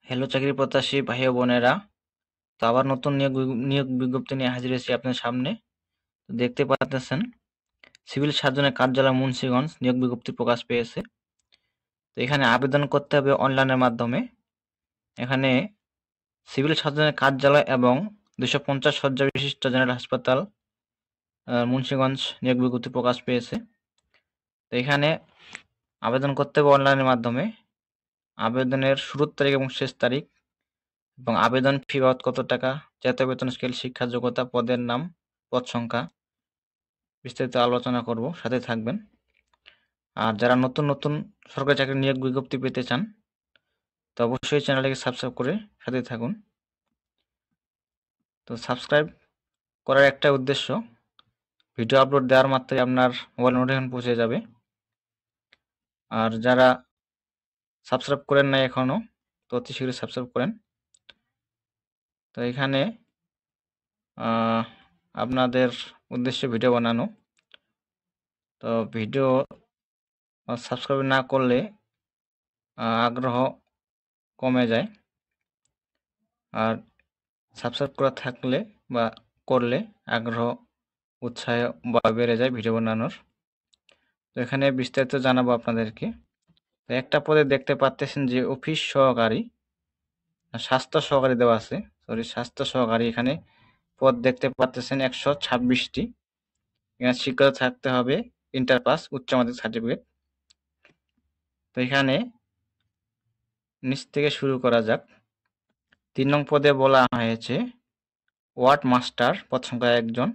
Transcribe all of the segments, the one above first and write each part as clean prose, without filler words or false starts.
Hello চাকরি প্রত্যাশী ভাই ও বোনেরা, তো আবার নতুন নিয়োগ বিজ্ঞপ্তি নিয়ে হাজির হয়েছি আপনার সামনে। তো দেখতে পাচ্ছেন সিভিল সার্জনের কার্যালয় মুন্সিগঞ্জ নিয়োগ বিজ্ঞপ্তি প্রকাশ পেয়েছে। তো এখানে আবেদন করতে হবে অনলাইনের মাধ্যমে। এখানে সিভিল সার্জনের কার্যালয় এবং 250 শয্যা বিশিষ্ট জেনারেল হাসপাতাল মুন্সিগঞ্জ নিয়োগ বিজ্ঞপ্তি প্রকাশ পেয়েছে। তো এখানে আবেদন করতে হবে অনলাইনের মাধ্যমে। আবেদনের শুরুর তারিখ এবং শেষ তারিখ এবং আবেদন ফি বাবদ কত টাকা, জাতীয় বেতন স্কেল, শিক্ষা যোগ্যতা, পদের নাম, পদ সংখ্যা বিস্তারিত আলোচনা করব, সাথে থাকবেন। আর যারা নতুন সরকারি চাকরির নিয়োগ বিজ্ঞপ্তি পেতে চান তো অবশ্যই চ্যানেলটিকে সাবস্ক্রাইব করে সাথে থাকুন। তো সাবস্ক্রাইব করার একটা উদ্দেশ্য, ভিডিও আপলোড দেওয়ার মাত্রই আপনার মোবাইল নোটিফিকেশন পৌঁছে যাবে। আর যারা সাবস্ক্রাইব করেন নাই এখনও, তো অতি শীঘ্রই সাবস্ক্রাইব করেন। তো এখানে আপনাদের উদ্দেশ্যে ভিডিও বানানো। তো ভিডিও সাবস্ক্রাইব না করলে আগ্রহ কমে যায়, আর সাবস্ক্রাইব করা থাকলে বা করলে আগ্রহ উৎসাহ বেড়ে যায় ভিডিও বানানোর। তো এখানে বিস্তারিত জানাবো আপনাদেরকে। তো একটা পদে দেখতে পাচ্ছেন যে অফিস সহকারী, স্বাস্থ্য সহকারী দেওয়া আছে, স্বাস্থ্য সহকারী। এখানে পদ দেখতে পাচ্ছেন 126টি। এখানে শিক্ষা থাকতে হবে ইন্টার পাস, উচ্চ মাধ্যমিক সার্টিফিকেট। তো এখানে নিচ থেকে শুরু করা যাক। 3 নং পদে বলা হয়েছে ওয়ার্ড মাস্টার, পদ সংখ্যা 1 জন,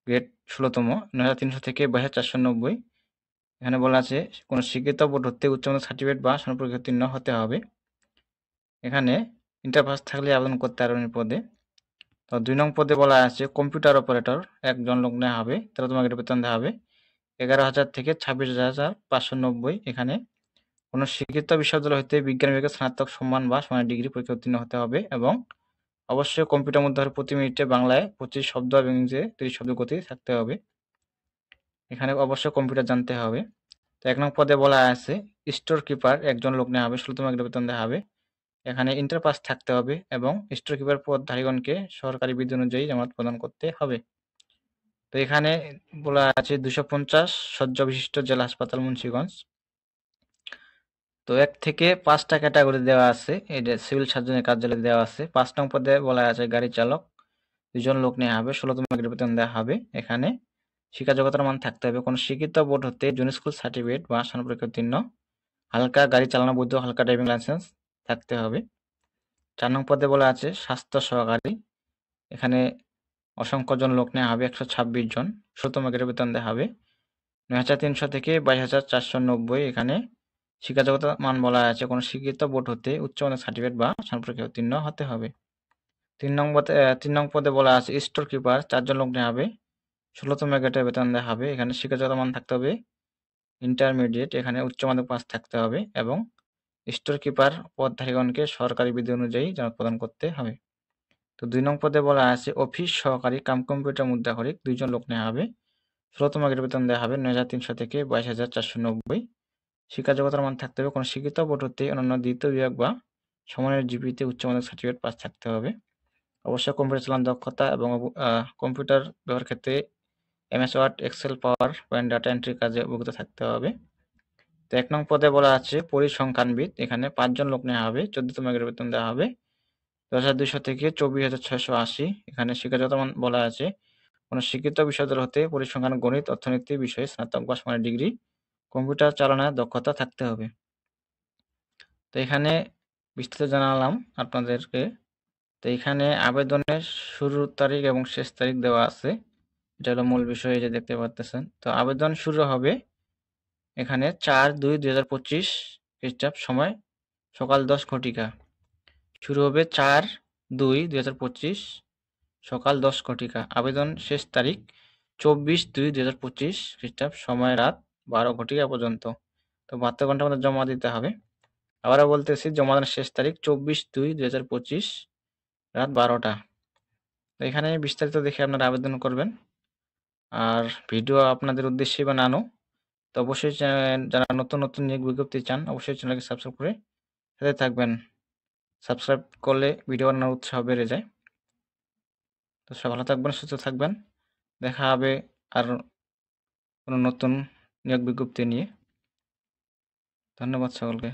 গ্রেড 16তম, 9300 থেকে 22490। এখানে বলা আছে কোনো শিক্ষিত বোর্ড হতে উচ্চ মাধ্যমিক সার্টিফিকেট বা সমপরীক্ষায় উত্তীর্ণ হতে হবে। এখানে ইন্টার পাস থাকলে আবেদন করতে পারবেন পদে। তো 2 নং পদে বলা আছে কম্পিউটার অপারেটর, 1 জন লোক নেওয়া হবে, 13তম গ্রেড বেতন দেওয়া হবে 11,000 থেকে 26,590। এখানে কোনো শিক্ষিত বিশ্ববিদ্যালয় হতে বিজ্ঞান বিভাগে স্নাতক সম্মান বা সমান ডিগ্রি পরীক্ষা উত্তীর্ণ হতে হবে এবং অবশ্যই কম্পিউটার মধ্যে প্রতি মিনিটে বাংলায় 25 শব্দ এবং ইংরেজিতে 30 শব্দ গতি থাকতে হবে। এখানে অবশ্যই কম্পিউটার জানতে হবে। তো 1 নং পদে বলা আছে স্টোর কিপার, 1 জন লোক নেওয়া হবে, 16তম গ্রেড বেতন দেওয়া হবে। এখানে ইন্টার পাস থাকতে হবে এবং স্টোর কিপার পদধারীগণকে সরকারি বিধি অনুযায়ী জামানত প্রদান করতে হবে। তো এখানে বলা আছে 250 শয্যা বিশিষ্ট জেলা হাসপাতাল মুন্সিগঞ্জ। তো 1 থেকে 5টা ক্যাটাগরি দেওয়া আছে, এটা সিভিল সার্জনের কার্যালয়ে দেওয়া আছে। 5 নং পদে বলা আছে গাড়ি চালক, 2 জন লোক নেওয়া হবে, 16তম গ্রেড বেতন দেওয়া হবে। এখানে শিক্ষা যোগ্যতার মান থাকতে হবে কোনো শিক্ষিত বোর্ড হতে জুনিয়র স্কুল সার্টিফিকেট বা সমপরীক্ষায় উত্তীর্ণ, হালকা গাড়ি চালানো বৈধ হালকা ড্রাইভিং লাইসেন্স থাকতে হবে। 4 নং পদে বলা আছে স্বাস্থ্য সহকারী, এখানে অসংখ্য জন লোক নেওয়া হবে, 126 জন, 16তম গ্রেড বেতন দেওয়া হবে 9,300 থেকে 22,490। এখানে শিক্ষা যোগ্যতার মান বলা আছে কোনো শিক্ষিত বোর্ড হতে উচ্চ মাধ্যমিক সার্টিফিকেট বা সমপরীক্ষায় উত্তীর্ণ হতে হবে। 3 নং পদে বলা আছে স্টোর কিপার, 4 জন লোক নেওয়া হবে, 16তম গ্রেডের বেতন দেওয়া হবে। এখানে শিক্ষা যোগ্যতার মান থাকতে হবে ইন্টারমিডিয়েট, এখানে উচ্চ মাধ্যমিক পাস থাকতে হবে এবং স্টোর কিপার পদধারীগণকে সরকারি বিধি অনুযায়ী জামানত প্রদান করতে হবে। তো 2 নং পদে বলা আছে অফিস সহকারী কাম কম্পিউটার মুদ্রাক্ষরিক, 2 জন লোক নেওয়া হবে, 16তম গ্রেড বেতন দেওয়া হবে 9,300 থেকে 22,490। শিক্ষা যোগ্যতার মান থাকতে হবে কোনো শিক্ষিত বোর্ড হতে অন্যান্য দ্বিতীয় বিভাগ বা সমানের জিপিতে উচ্চ মাধ্যমিক সার্টিফিকেট পাস থাকতে হবে। অবশ্যই কম্পিউটার চালানোর দক্ষতা এবং কম্পিউটার ব্যবহার ক্ষেত্রে MS Word, Excel, PowerPoint, data entry কাজে অভিজ্ঞতা থাকতে হবে। তো 1 নং পদে বলা আছে পরিসংখ্যানবিদ, এখানে 5 জন লোক নেওয়া হবে, 14তম গ্রেড বেতন দেওয়া হবে 10,200 থেকে 24,680। এখানে শিক্ষা যোগ্যতার মান বলা আছে কোনো শিক্ষিত বিশ্ববিদ্যালয় হতে পরিসংখ্যান, গণিত, অর্থনীতি বিষয়ে স্নাতক বা সমানের ডিগ্রি, কম্পিউটার চালানোর দক্ষতা থাকতে হবে। তো এখানে বিস্তারিত জানালাম আপনাদেরকে। তো এখানে আবেদনের শুরুর তারিখ এবং শেষ তারিখ দেওয়া আছে, এটা হলো মূল বিষয়, যে দেখতে পাচ্ছেন। তো আবেদন শুরু হবে এখানে 4/2/2025 খ্রিস্টাব্দ, সময় সকাল 10 ঘটিকা। শুরু হবে 4/2/2025 সকাল 10 ঘটিকা। আবেদন শেষ তারিখ 24/2/2025 খ্রিস্টাব্দ, সময় রাত 12 ঘটিকা পর্যন্ত। তো 72 ঘন্টার মধ্যে জমা দিতে হবে। আবারও বলতেছি, জমা দানের শেষ তারিখ 24/2/2025 রাত 12টা। তো এখানে বিস্তারিত দেখে আপনারা আবেদন করবেন। আর ভিডিও আপনাদের উদ্দেশ্যে বানানো। তো অবশ্যই যারা নতুন নিয়োগ বিজ্ঞপ্তি চান অবশ্যই চ্যানেলকে সাবস্ক্রাইব করে সাথে থাকবেন। সাবস্ক্রাইব করলে ভিডিও বানানোর উৎসাহ বেড়ে যায়। তো সবাই ভালো থাকবেন, সুস্থ থাকবেন। দেখা হবে আর কোনো নতুন নিয়োগ বিজ্ঞপ্তি নিয়ে। ধন্যবাদ সকলকে।